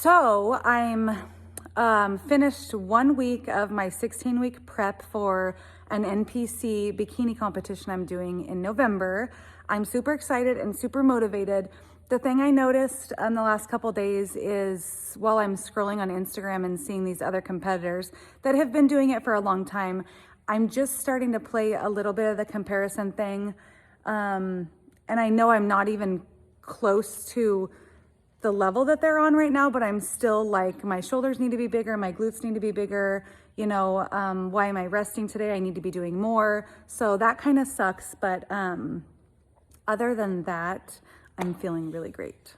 So I'm finished 1 week of my 16-week prep for an NPC bikini competition I'm doing in November. I'm super excited and super motivated. The thing I noticed in the last couple days is while I'm scrolling on Instagram and seeing these other competitors that have been doing it for a long time, I'm just starting to play a little bit of the comparison thing. And I know I'm not even close to the level that they're on right now, but I'm still like, my shoulders need to be bigger, my glutes need to be bigger, why am I resting today? I need to be doing more. So that kind of sucks, but other than that, I'm feeling really great.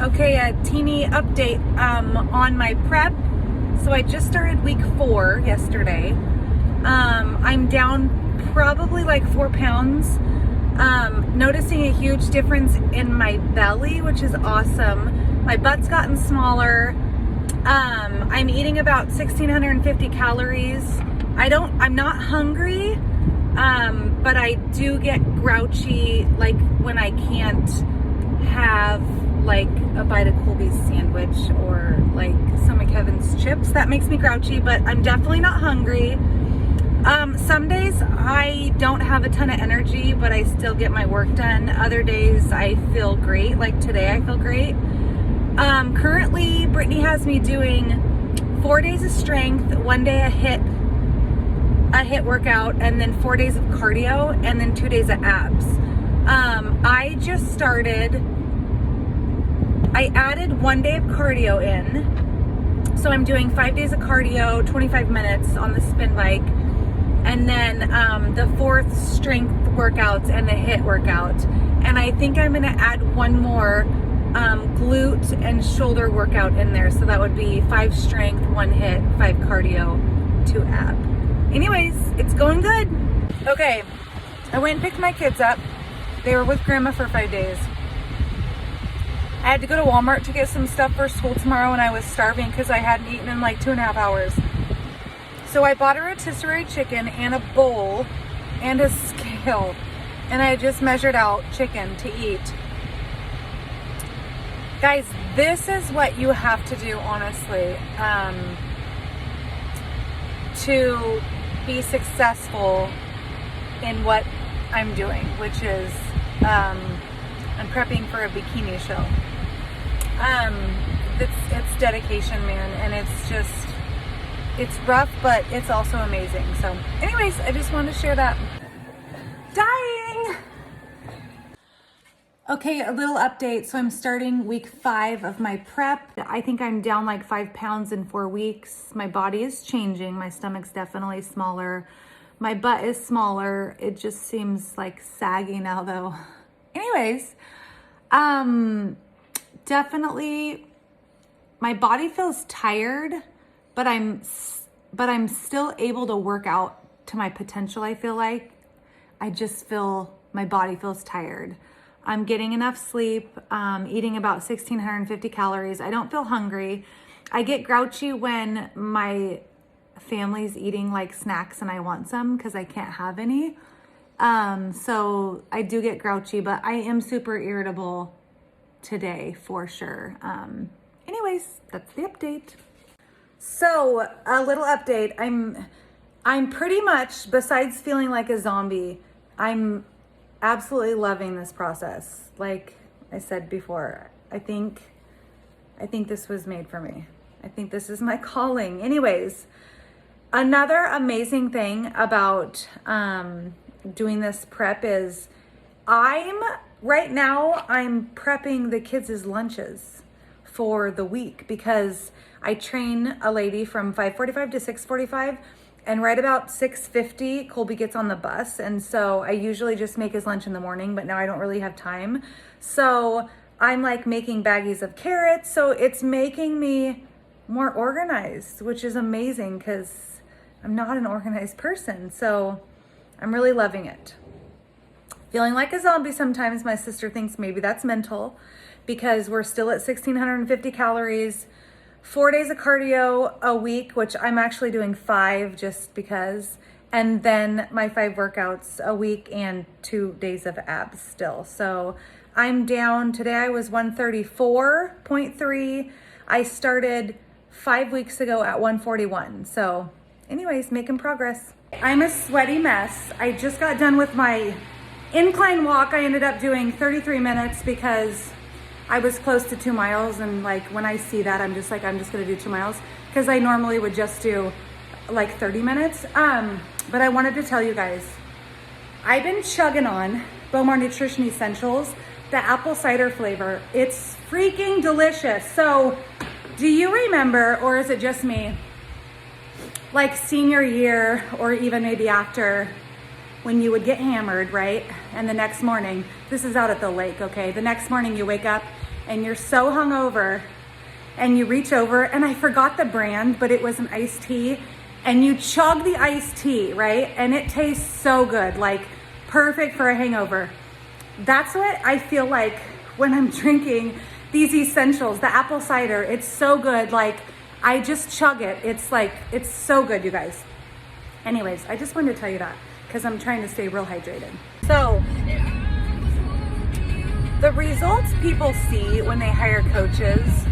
Okay, a teeny update on my prep. So I just started week 4 yesterday. I'm down probably like 4 pounds. Noticing a huge difference in my belly, which is awesome. My butt's gotten smaller. I'm eating about 1,650 calories. I'm not hungry, but I do get grouchy, like when I can't have like a bite of Colby's sandwich or like some of Kevin's chips. That makes me grouchy, but I'm definitely not hungry. Some days I don't have a ton of energy, but I still get my work done. Other days I feel great, like today I feel great. Currently Brittany has me doing 4 days of strength, 1 day a hit workout, and then 4 days of cardio, and then 2 days of abs. I just started, I added 1 day of cardio in. So I'm doing 5 days of cardio, 25 minutes on the spin bike. And then the 4th strength workouts and the hit workout. And I think I'm gonna add 1 more glute and shoulder workout in there. So that would be 5 strength, 1 hit, 5 cardio, 2 ab. Anyways, it's going good. Okay, I went and picked my kids up. They were with grandma for 5 days. I had to go to Walmart to get some stuff for school tomorrow, and I was starving because I hadn't eaten in like 2.5 hours. So I bought a rotisserie chicken and a bowl and a scale, and I just measured out chicken to eat. Guys, this is what you have to do, honestly, to be successful in what I'm doing, which is I'm prepping for a bikini show. It's dedication, man, and it's rough, but it's also amazing. So anyways, I just wanted to share that. Dying! Okay, a little update. So I'm starting week 5 of my prep. I think I'm down like 5 pounds in 4 weeks. My body is changing. My stomach's definitely smaller. My butt is smaller. It just seems like saggy now though. Anyways, definitely my body feels tired, but I'm still able to work out to my potential, I feel like. I just feel my body feels tired. I'm getting enough sleep, eating about 1,650 calories. I don't feel hungry. I get grouchy when my family's eating like snacks and I want some because I can't have any. So I do get grouchy, but I am super irritable today for sure. Anyways, that's the update. So a little update. I'm pretty much, besides feeling like a zombie, I'm absolutely loving this process. Like I said before, I think this was made for me. I think this is my calling. Anyways, another amazing thing about doing this prep is right now I'm prepping the kids' lunches for the week because I train a lady from 5:45 to 6:45, and right about 6:50 Colby gets on the bus, and so I usually just make his lunch in the morning, but now I don't really have time. So I'm like making baggies of carrots, so it's making me more organized, which is amazing because I'm not an organized person. So I'm really loving it. Feeling like a zombie sometimes. My sister thinks maybe that's mental because we're still at 1,650 calories, 4 days of cardio a week, which I'm actually doing 5 just because, and then my 5 workouts a week and 2 days of abs still. So I'm down, today I was 134.3. I started 5 weeks ago at 141. So anyways, making progress. I'm a sweaty mess. I just got done with my incline walk. I ended up doing 33 minutes because I was close to 2 miles. And like, when I see that, I'm just like, I'm just gonna do 2 miles, because I normally would just do like 30 minutes. But I wanted to tell you guys, I've been chugging on Bomar Nutrition Essentials, the apple cider flavor. It's freaking delicious. So do you remember, or is it just me, like senior year or even maybe after, when you would get hammered, right? And the next morning, this is out at the lake, okay? The next morning you wake up and you're so hungover and you reach over, and I forgot the brand, but it was an iced tea, and you chug the iced tea, right? And it tastes so good, like perfect for a hangover. That's what I feel like when I'm drinking these essentials, the apple cider. It's so good. Like, I just chug it. It's like, it's so good, you guys. Anyways, I just wanted to tell you that because I'm trying to stay real hydrated. So the results people see when they hire coaches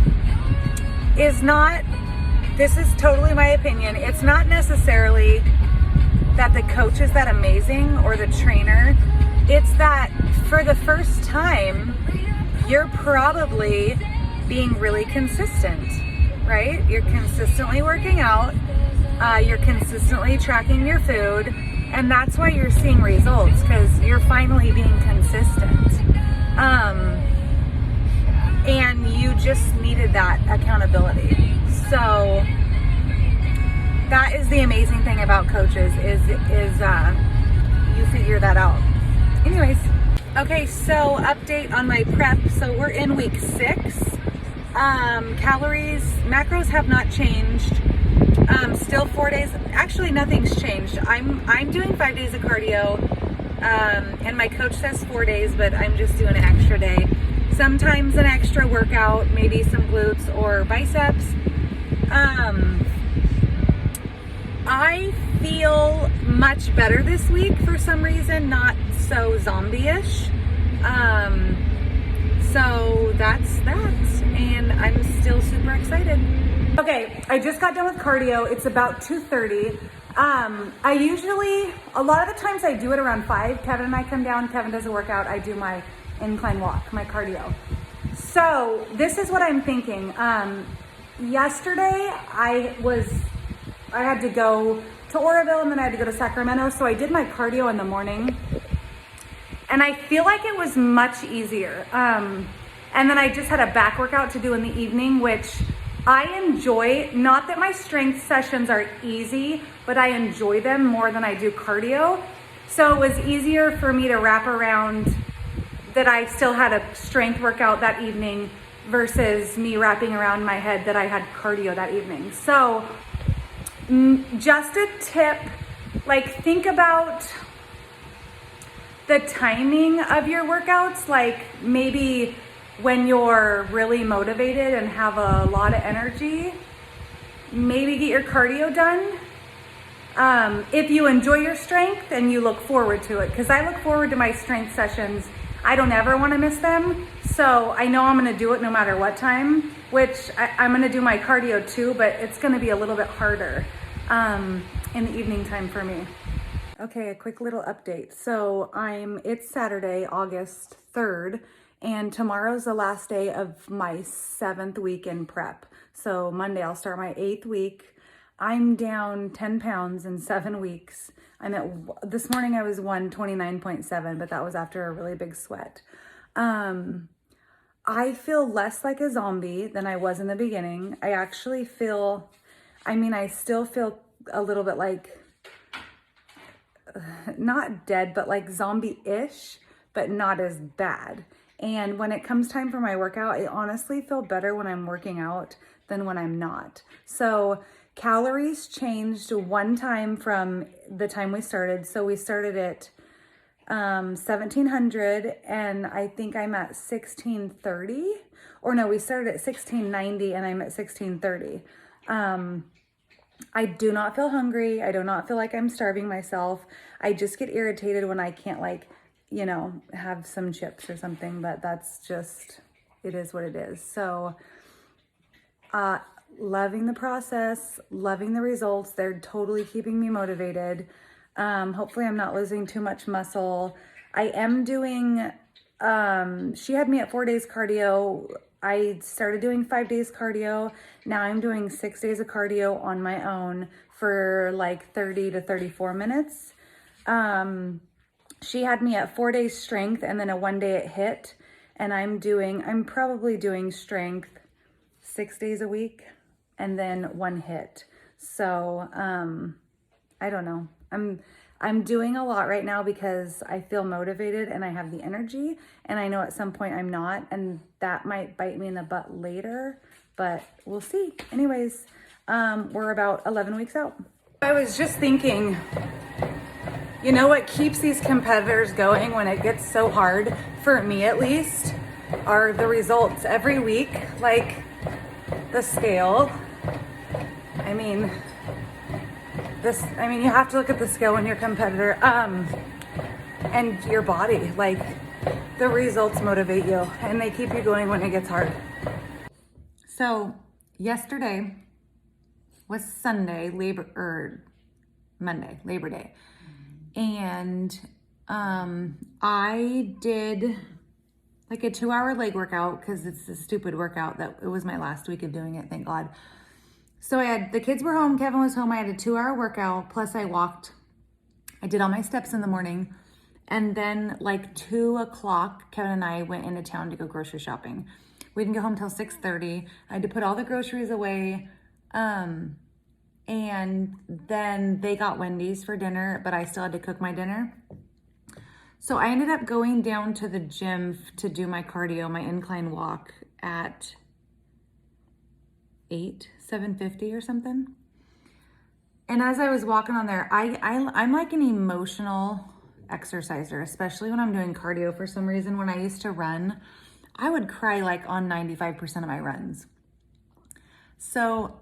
is not, this is totally my opinion, it's not necessarily that the coach is that amazing or the trainer. It's that for the first time, you're probably being really consistent, right? You're consistently working out, you're consistently tracking your food, and that's why you're seeing results, because you're finally being consistent. And you just needed that accountability. So that is the amazing thing about coaches is you figure that out. Anyways, okay, so update on my prep. So we're in week 6. Calories, macros have not changed. Still 4 days. Actually, nothing's changed. I'm doing 5 days of cardio, and my coach says 4 days, but I'm just doing an extra day. Sometimes an extra workout, maybe some glutes or biceps. I feel much better this week for some reason, not so zombie-ish. So that's that, and I'm still super excited. Okay, I just got done with cardio. It's about 2:30. I usually, a lot of the times I do it around 5. Kevin and I come down, Kevin does a workout, I do my incline walk, my cardio. So this is what I'm thinking. Yesterday I had to go to Oroville and then I had to go to Sacramento. So I did my cardio in the morning and I feel like it was much easier. And then I just had a back workout to do in the evening, which I enjoy. Not that my strength sessions are easy, but I enjoy them more than I do cardio. So it was easier for me to wrap around that I still had a strength workout that evening versus me wrapping around my head that I had cardio that evening. So just a tip, like think about the timing of your workouts. Like maybe when you're really motivated and have a lot of energy, maybe get your cardio done. If you enjoy your strength and you look forward to it, because I look forward to my strength sessions. I don't ever want to miss them. So I know I'm going to do it no matter what time, which I'm going to do my cardio too, but it's going to be a little bit harder in the evening time for me. Okay, a quick little update. So it's Saturday, August 3rd, and tomorrow's the last day of my 7th week in prep. So Monday I'll start my 8th week. I'm down 10 pounds in 7 weeks. This morning I was 129.7, but that was after a really big sweat. I feel less like a zombie than I was in the beginning. I actually feel, I still feel a little bit like, not dead, but like zombie-ish, but not as bad. And when it comes time for my workout, I honestly feel better when I'm working out than when I'm not. So calories changed one time from the time we started. So we started at 1700 and I think I'm at 1630, or no, we started at 1690 and I'm at 1630. I do not feel hungry. I do not feel like I'm starving myself. I just get irritated when I can't have some chips or something, but that's just, it is what it is. So Loving the process, loving the results. They're totally keeping me motivated. Hopefully I'm not losing too much muscle. I am doing, she had me at 4 days cardio. I started doing 5 days cardio. Now I'm doing 6 days of cardio on my own for like 30 to 34 minutes. She had me at 4 days strength and then a 1 day at HIIT. And I'm probably doing strength 6 days a week and then 1 HIIT. So, I don't know. I'm doing a lot right now because I feel motivated and I have the energy, and I know at some point I'm not, and that might bite me in the butt later, but we'll see. Anyways, we're about 11 weeks out. I was just thinking, you know what keeps these competitors going when it gets so hard, for me at least, are the results every week, like the scale. I mean, you have to look at the scale when you're a competitor, and your body, like the results motivate you and they keep you going when it gets hard. So yesterday was Monday, Labor Day. And, I did like a 2-hour leg workout because it's a stupid workout that it was my last week of doing it. Thank God. So the kids were home, Kevin was home. I had a 2-hour workout, plus I walked. I did all my steps in the morning. And then like 2 o'clock, Kevin and I went into town to go grocery shopping. We didn't get home till 6:30. I had to put all the groceries away. And then they got Wendy's for dinner, but I still had to cook my dinner. So I ended up going down to the gym to do my cardio, my incline walk at 7:50 or something. And as I was walking on there, I'm like an emotional exerciser, especially when I'm doing cardio for some reason. When I used to run, I would cry like on 95% of my runs. So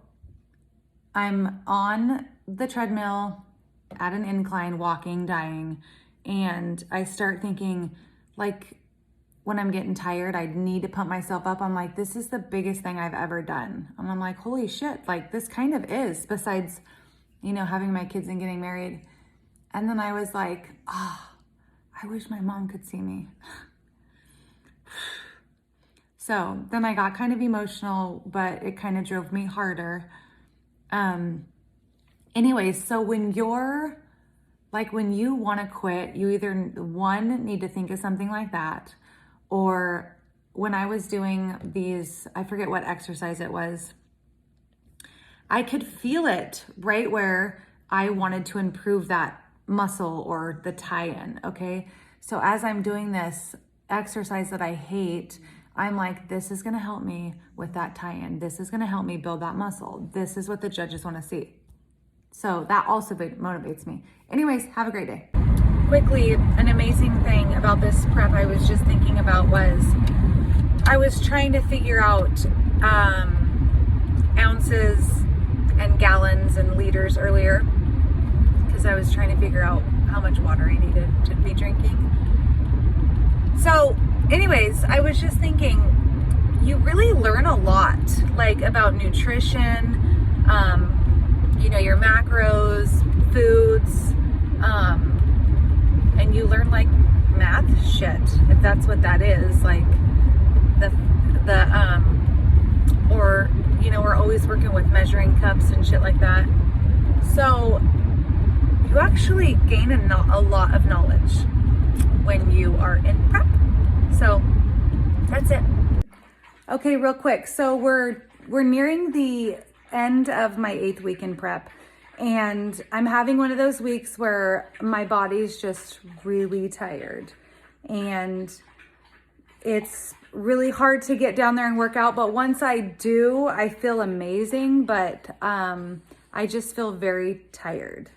I'm on the treadmill at an incline, walking, dying, and I start thinking, like, when I'm getting tired, I need to pump myself up. I'm like, this is the biggest thing I've ever done. And I'm like, holy shit, like this kind of is, besides, having my kids and getting married. And then I was like, I wish my mom could see me. So then I got kind of emotional, but it kind of drove me harder. Anyways, so when you want to quit, you either need to think of something like that, or when I was doing these, I forget what exercise it was, I could feel it right where I wanted to improve that muscle or the tie-in, okay? So as I'm doing this exercise that I hate, I'm like, this is gonna help me with that tie-in. This is gonna help me build that muscle. This is what the judges wanna see. So that also motivates me. Anyways, have a great day. Quickly, an amazing thing about this prep I was just thinking about was I was trying to figure out ounces and gallons and liters earlier because I was trying to figure out how much water I needed to be drinking. So anyways, I was just thinking, you really learn a lot, like about nutrition, your macros, foods, and you learn like math shit, if that's what that is, like we're always working with measuring cups and shit like that. So you actually gain a lot of knowledge when you are in prep. So that's it. Okay, real quick. So we're nearing the end of my 8th week in prep, and I'm having one of those weeks where my body's just really tired, and it's really hard to get down there and work out. But once I do, I feel amazing, but I just feel very tired.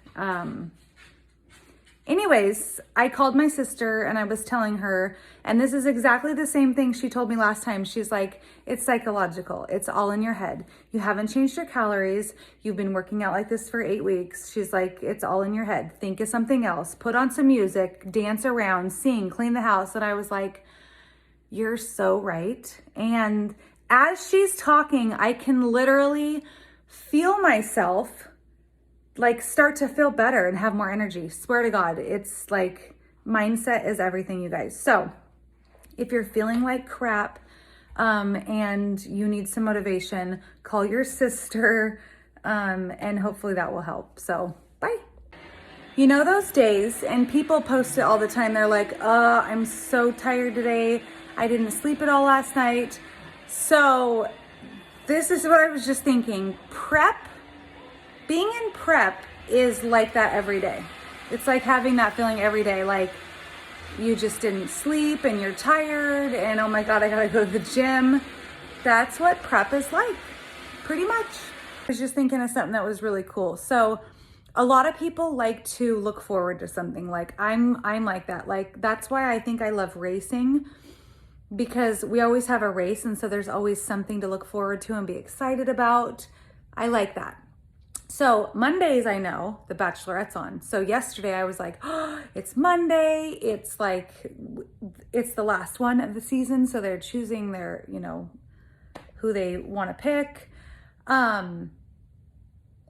Anyways, I called my sister and I was telling her, and this is exactly the same thing she told me last time. She's like, it's psychological. It's all in your head. You haven't changed your calories. You've been working out like this for 8 weeks. She's like, it's all in your head. Think of something else. Put on some music, dance around, sing, clean the house. And I was like, you're so right. And as she's talking, I can literally feel myself like start to feel better and have more energy. Swear to God, it's like mindset is everything, you guys. So if you're feeling like crap and you need some motivation, call your sister and hopefully that will help. So bye. You know those days, and people post it all the time, they're like, I'm so tired today. I didn't sleep at all last night. So this is what I was just thinking. Being in prep is like that every day. It's like having that feeling every day, like you just didn't sleep and you're tired and oh my God, I gotta go to the gym. That's what prep is like, pretty much. I was just thinking of something that was really cool. So a lot of people like to look forward to something. Like I'm like that. Like that's why I think I love racing, because we always have a race and so there's always something to look forward to and be excited about. I like that. So Mondays, I know The Bachelorette's on. So yesterday I was like, oh, it's Monday. It's like, it's the last one of the season. So they're choosing their, who they want to pick. And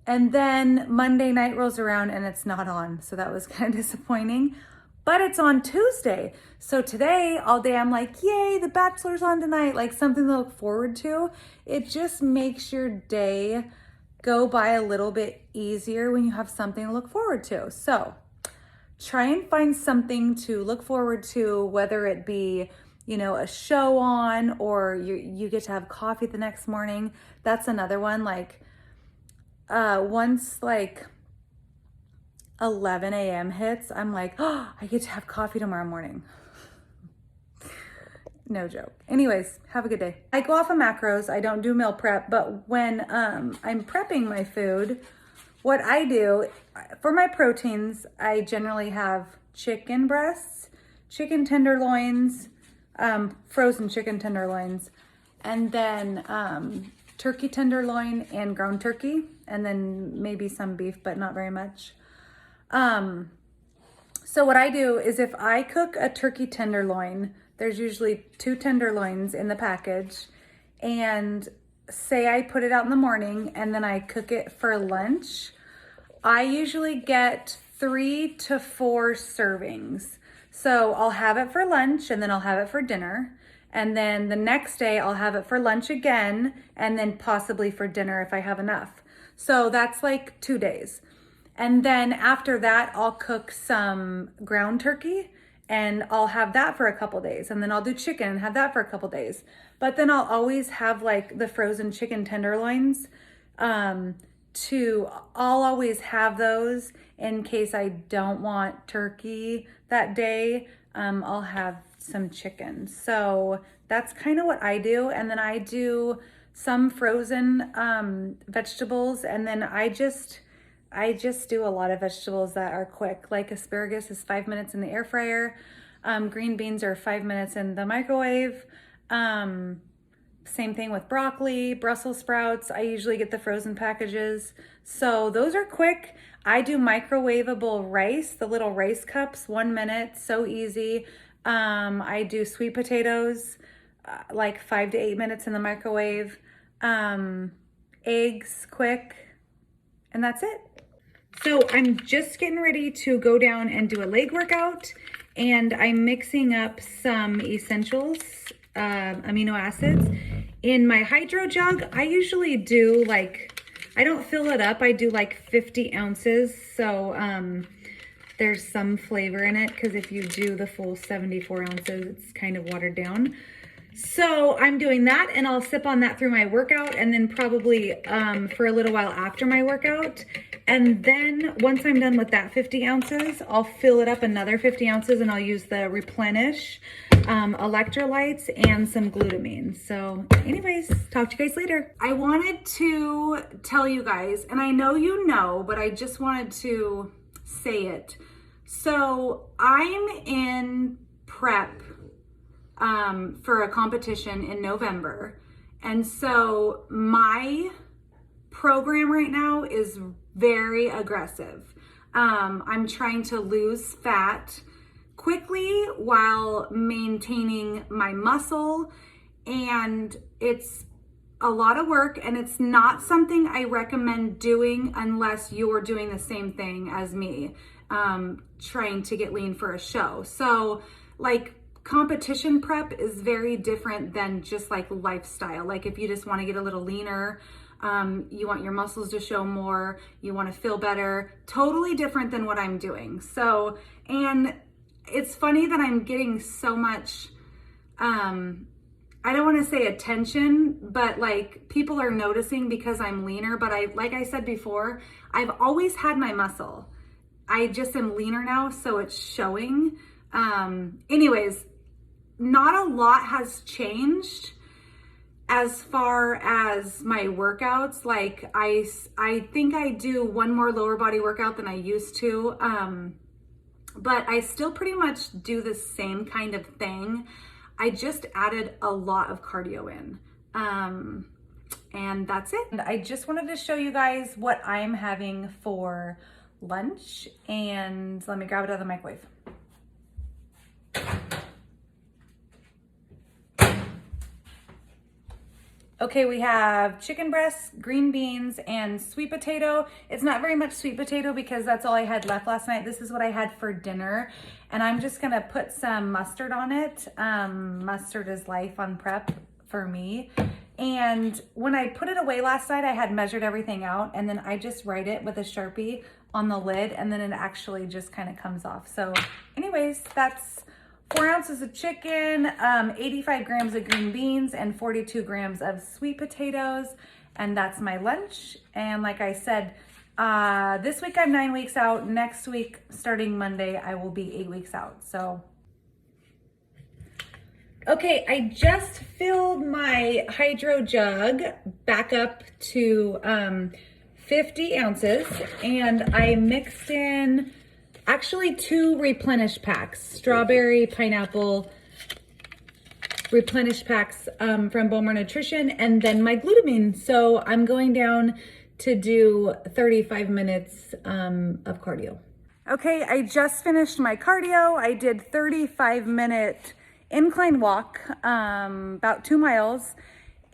then Monday night rolls around and it's not on. So that was kind of disappointing, but it's on Tuesday. So today, all day, I'm like, yay, The Bachelor's on tonight. Like something to look forward to. It just makes your day go by a little bit easier when you have something to look forward to. So try and find something to look forward to, whether it be, a show on or you get to have coffee the next morning. That's another one. Like once like 11 a.m. hits, I'm like, oh, I get to have coffee tomorrow morning. No joke. Anyways, have a good day. I go off of macros. I don't do meal prep, but when I'm prepping my food, what I do for my proteins, I generally have chicken breasts, chicken tenderloins, frozen chicken tenderloins, and then turkey tenderloin and ground turkey, and then maybe some beef, but not very much. So what I do is if I cook a turkey tenderloin, there's usually 2 tenderloins in the package, and say I put it out in the morning and then I cook it for lunch, I usually get 3 to 4 servings. So I'll have it for lunch and then I'll have it for dinner. And then the next day I'll have it for lunch again and then possibly for dinner if I have enough. So that's like 2 days. And then after that, I'll cook some ground turkey and I'll have that for a couple days. And then I'll do chicken and have that for a couple days. But then I'll always have like the frozen chicken tenderloins. I'll always have those in case I don't want turkey that day. I'll have some chicken. So that's kind of what I do. And then I do some frozen vegetables. And then I just do a lot of vegetables that are quick, like asparagus is 5 minutes in the air fryer. Green beans are 5 minutes in the microwave. Same thing with broccoli, Brussels sprouts. I usually get the frozen packages. So those are quick. I do microwavable rice, the little rice cups, 1 minute, so easy. I do sweet potatoes, like 5 to 8 minutes in the microwave. Eggs, quick, and that's it. So I'm just getting ready to go down and do a leg workout, and I'm mixing up some essentials, amino acids. In my hydro jug, I usually do I don't fill it up. I do like 50 ounces. So there's some flavor in it because if you do the full 74 ounces, it's kind of watered down. So I'm doing that and I'll sip on that through my workout and then probably for a little while after my workout. And then once I'm done with that 50 ounces, I'll fill it up another 50 ounces and I'll use the Replenish electrolytes and some glutamine. So anyways, talk to you guys later. I wanted to tell you guys, and I know you know, but I just wanted to say it. So I'm in prep for a competition in November. And so my program right now is very aggressive. I'm trying to lose fat quickly while maintaining my muscle. And it's a lot of work, and it's not something I recommend doing unless you're doing the same thing as me, trying to get lean for a show. So like competition prep is very different than just like lifestyle. Like if you just want to get a little leaner, you want your muscles to show more, you want to feel better, totally different than what I'm doing. So, and it's funny that I'm getting so much, I don't want to say attention, but like people are noticing because I'm leaner. But like I said before, I've always had my muscle. I just am leaner now, so it's showing. Anyways, not a lot has changed as far as my workouts. Like I think I do one more lower body workout than I used to. But I still pretty much do the same kind of thing. I just added a lot of cardio in, and that's it. And I just wanted to show you guys what I'm having for lunch, and let me grab it out of the microwave. Okay, we have chicken breasts, green beans, and sweet potato. It's not very much sweet potato because that's all I had left last night. This is what I had for dinner, and I'm just gonna put some mustard on it. Mustard is life on prep for me. And when I put it away last night, I had measured everything out, and then I just write it with a Sharpie on the lid, and then it actually just kind of comes off. So anyways, that's 4 ounces of chicken, 85 grams of green beans, and 42 grams of sweet potatoes. And that's my lunch. And like I said, this week I'm 9 weeks out. Next week, starting Monday, I will be 8 weeks out. So, okay, I just filled my hydro jug back up to 50 ounces, and I mixed in actually 2 replenish packs, strawberry, pineapple replenish packs from Bowmer Nutrition, and then my glutamine. So I'm going down to do 35 minutes of cardio. Okay, I just finished my cardio. I did 35-minute incline walk, about 2 miles,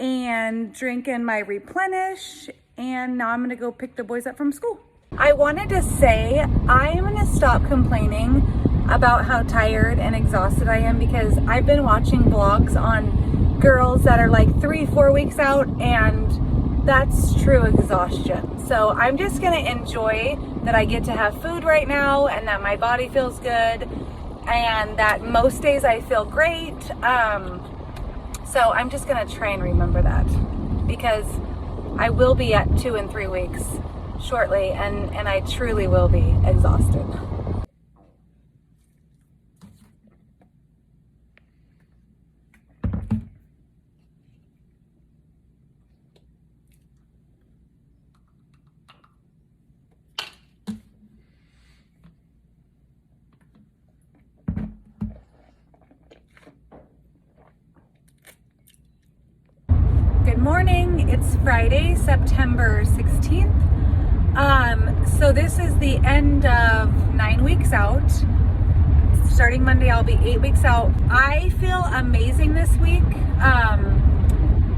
and drinking my replenish, and now I'm gonna go pick the boys up from school. I wanted to say I'm gonna stop complaining about how tired and exhausted I am, because I've been watching vlogs on girls that are like 3-4 weeks out, and that's true exhaustion. So I'm just gonna enjoy that I get to have food right now, and that my body feels good, and that most days I feel great. So I'm just gonna try and remember that, because I will be at 2 and 3 weeks shortly, and I truly will be exhausted. Good morning, it's Friday, September 16th. So this is the end of 9 weeks out. Starting Monday, I'll be 8 weeks out. I feel amazing this week.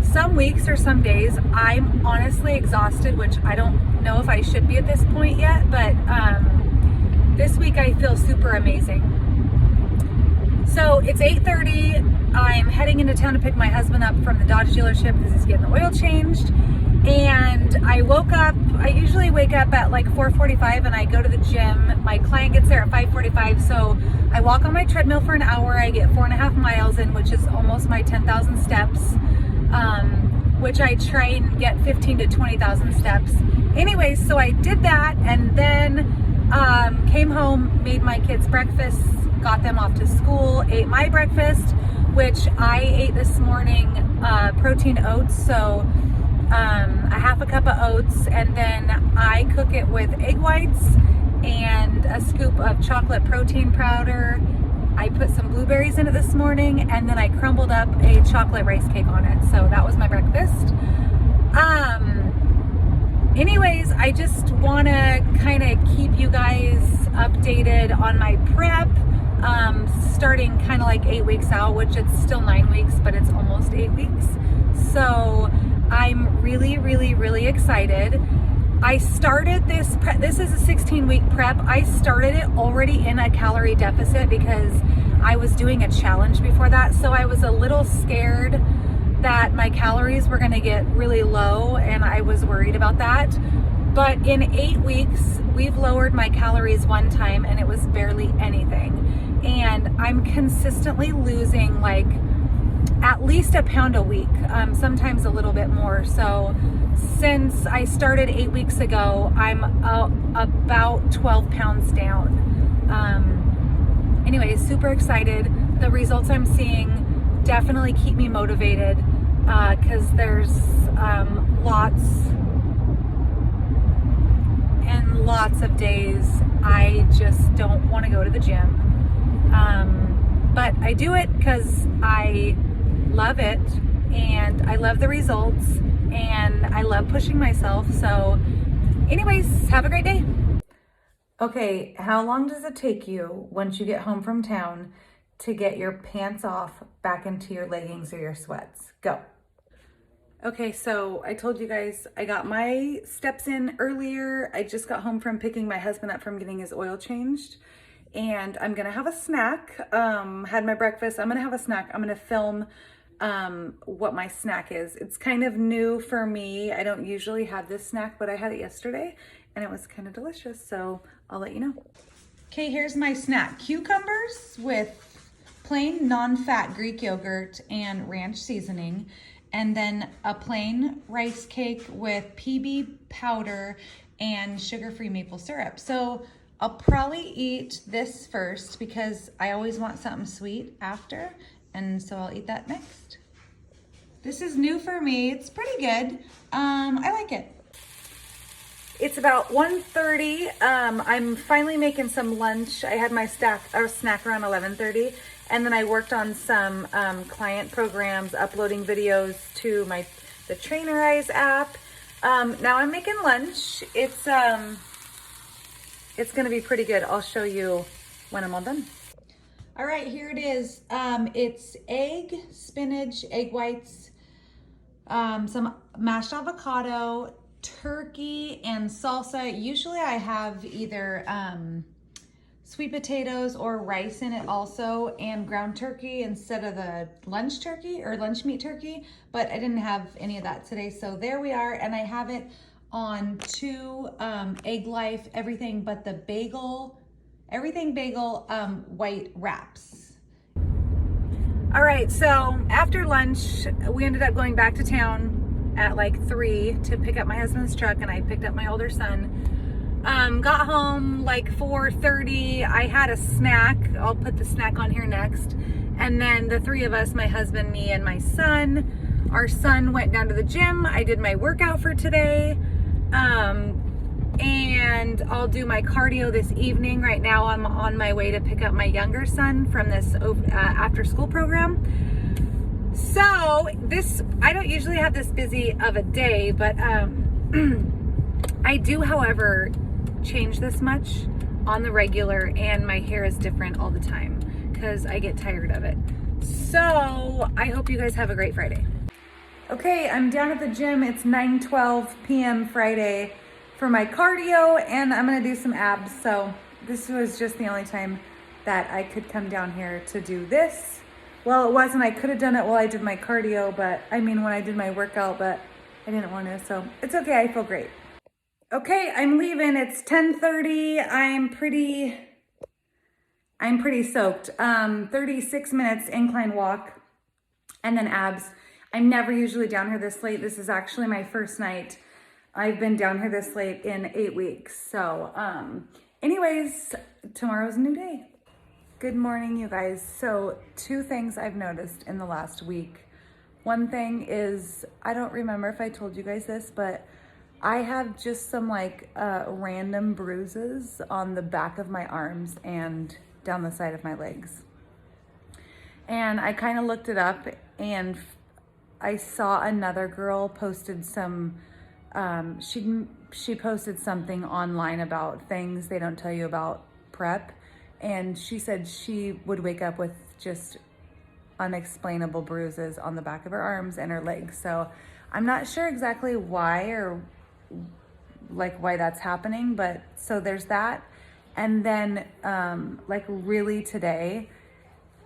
Some weeks or some days, I'm honestly exhausted, which I don't know if I should be at this point yet, but this week I feel super amazing. So it's 8:30. I'm heading into town to pick my husband up from the Dodge dealership because he's getting the oil changed. And I woke up, I usually wake up at like 4:45 and I go to the gym. My client gets there at 5:45, so I walk on my treadmill for an hour. I get 4.5 miles in, which is almost my 10,000 steps, which I try and get 15 to 20,000 steps. Anyways, so I did that, and then came home, made my kids breakfast, got them off to school, ate my breakfast, which I ate this morning, protein oats. So a half a cup of oats, and then I cook it with egg whites and a scoop of chocolate protein powder. I put some blueberries in it this morning, and then I crumbled up a chocolate rice cake on it. So that was my breakfast. Anyways, I just want to kind of keep you guys updated on my prep, starting kind of like 8 weeks out, which it's still 9 weeks, but it's almost 8 weeks. So I'm really, really, really excited. I started this prep. This is a 16-week prep. I started it already in a calorie deficit because I was doing a challenge before that. So I was a little scared that my calories were gonna get really low, and I was worried about that. But in 8 weeks, we've lowered my calories one time and it was barely anything. And I'm consistently losing like at least a pound a week, sometimes a little bit more. So since I started 8 weeks ago, I'm about 12 pounds down. Anyway, super excited. The results I'm seeing definitely keep me motivated because there's lots and lots of days I just don't want to go to the gym. But I do it because I love it and I love the results and I love pushing myself. So anyways, have a great day. Okay, how long does it take you once you get home from town to get your pants off back into your leggings or your sweats? Go. Okay, so I told you guys I got my steps in earlier. I just got home from picking my husband up from getting his oil changed. And I'm gonna have a snack. Had my breakfast, I'm gonna have a snack. I'm gonna film what my snack is. It's kind of new for me. I don't usually have this snack, but I had it yesterday and it was kind of delicious. So I'll let you know. Okay, here's my snack. Cucumbers with plain non-fat Greek yogurt and ranch seasoning. And then a plain rice cake with PB powder and sugar-free maple syrup. So I'll probably eat this first because I always want something sweet after. And so I'll eat that next. This is new for me. It's pretty good. I like it. It's about 1:30. I'm finally making some lunch. I had my snack around 11:30. And then I worked on some client programs, uploading videos to the Trainer Eyes app. Now I'm making lunch. It's gonna be pretty good. I'll show you when I'm all done. All right, here it is. It's egg, spinach, egg whites, some mashed avocado, turkey, and salsa. Usually I have either sweet potatoes or rice in it also, and ground turkey instead of the lunch turkey or lunch meat turkey, but I didn't have any of that today. So there we are, and I have it on 2 Egg Life, everything but the bagel, everything bagel white wraps. All right, so after lunch, we ended up going back to town at like 3 to pick up my husband's truck, and I picked up my older son. Got home like 4:30. I had a snack. I'll put the snack on here next. And then the 3 of us, my husband, me, and my son, our son went down to the gym. I did my workout for today. And I'll do my cardio this evening. Right now I'm on my way to pick up my younger son from this after school program. So I don't usually have this busy of a day, but I do, however, change this much on the regular, and my hair is different all the time because I get tired of it. So I hope you guys have a great Friday. Okay, I'm down at the gym. It's 9:12 p.m. Friday for my cardio, and I'm gonna do some abs. So this was just the only time that I could come down here to do this. Well, it wasn't. I could have done it while I did my cardio, but I mean when I did my workout, but I didn't want to, so it's okay. I feel great. Okay, I'm leaving. It's 10:30. I'm pretty soaked. 36 minutes incline walk and then abs. I'm never usually down here this late. This is actually my first night. I've been down here this late in 8 weeks. So anyways, tomorrow's a new day. Good morning, you guys. So 2 things I've noticed in the last week. One thing is, I don't remember if I told you guys this, but I have just some like random bruises on the back of my arms and down the side of my legs. And I kind of looked it up, and I saw another girl posted some, she posted something online about things they don't tell you about prep. And she said she would wake up with just unexplainable bruises on the back of her arms and her legs. So I'm not sure exactly why or like why that's happening, but so there's that. And then like really today,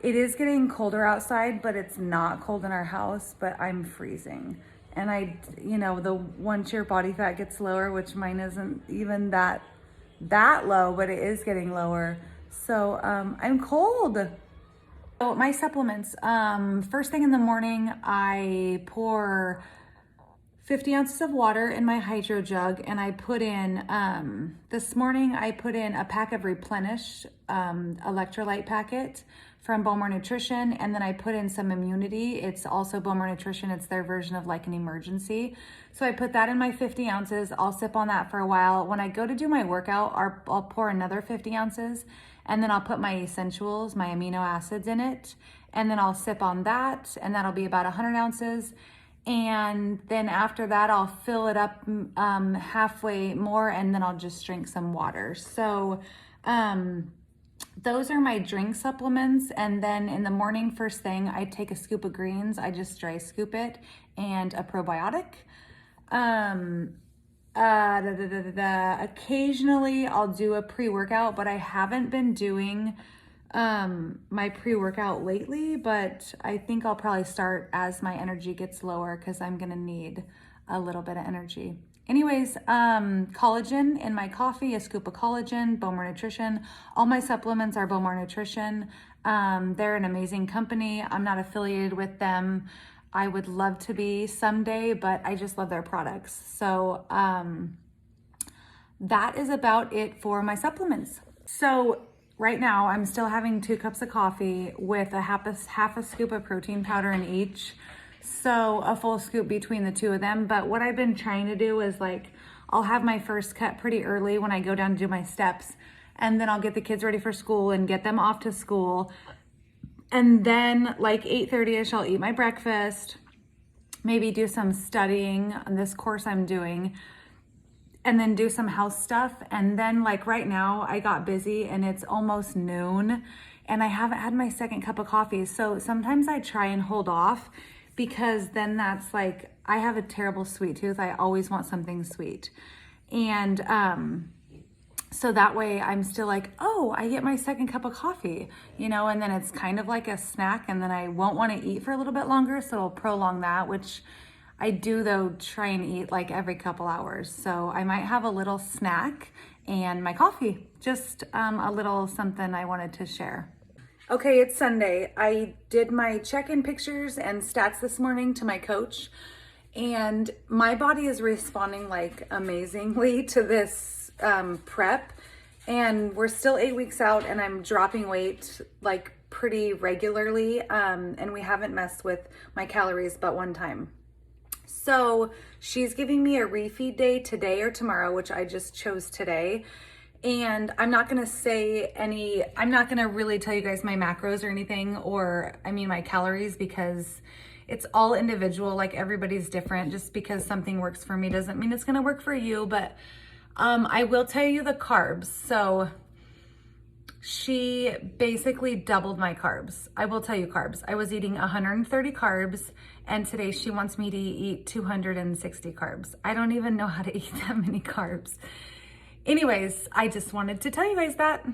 it is getting colder outside, but it's not cold in our house, but I'm freezing. And once your body fat gets lower, which mine isn't even that low, but it is getting lower. So I'm cold. So my supplements, first thing in the morning, I pour 50 ounces of water in my hydro jug, and I put in, this morning I put in a pack of Replenish electrolyte packet from Bowmore Nutrition, and then I put in some Immunity. It's also Bowmore Nutrition. It's their version of like an emergency. So I put that in my 50 ounces. I'll sip on that for a while. When I go to do my workout, I'll pour another 50 ounces, and then I'll put my essentials, my amino acids in it, and then I'll sip on that, and that'll be about 100 ounces. And then after that, I'll fill it up halfway more, and then I'll just drink some water. So those are my drink supplements. And then in the morning, first thing, I take a scoop of greens. I just dry scoop it, and a probiotic. Occasionally I'll do a pre-workout, but I haven't been doing my pre-workout lately, but I think I'll probably start as my energy gets lower because I'm gonna need a little bit of energy. Anyways, collagen in my coffee, a scoop of collagen, Bowmore Nutrition. All my supplements are Bowmore Nutrition. They're an amazing company. I'm not affiliated with them. I would love to be someday, but I just love their products. So that is about it for my supplements. So right now I'm still having 2 cups of coffee with a half a scoop of protein powder in each. So a full scoop between the 2 of them. But what I've been trying to do is like, I'll have my first cut pretty early when I go down to do my steps. And then I'll get the kids ready for school and get them off to school. And then like 8:30ish, I'll eat my breakfast, maybe do some studying on this course I'm doing, and then do some house stuff. And then like right now I got busy and it's almost noon and I haven't had my second cup of coffee. So sometimes I try and hold off because then that's like, I have a terrible sweet tooth. I always want something sweet. And so that way I'm still like, oh, I get my second cup of coffee, and then it's kind of like a snack, and then I won't want to eat for a little bit longer. So it'll prolong that, which I do though, try and eat like every couple hours. So I might have a little snack and my coffee, just a little something I wanted to share. Okay, it's Sunday. I did my check-in pictures and stats this morning to my coach, and my body is responding like amazingly to this prep. And we're still 8 weeks out and I'm dropping weight like pretty regularly. And we haven't messed with my calories but one time. So she's giving me a refeed day today or tomorrow, which I just chose today. And I'm not gonna I'm not gonna really tell you guys my macros or anything, my calories, because it's all individual, like everybody's different. Just because something works for me doesn't mean it's gonna work for you, but I will tell you the carbs. So she basically doubled my carbs. I will tell you carbs. I was eating 130 carbs, and today she wants me to eat 260 carbs. I don't even know how to eat that many carbs. Anyways, I just wanted to tell you guys that.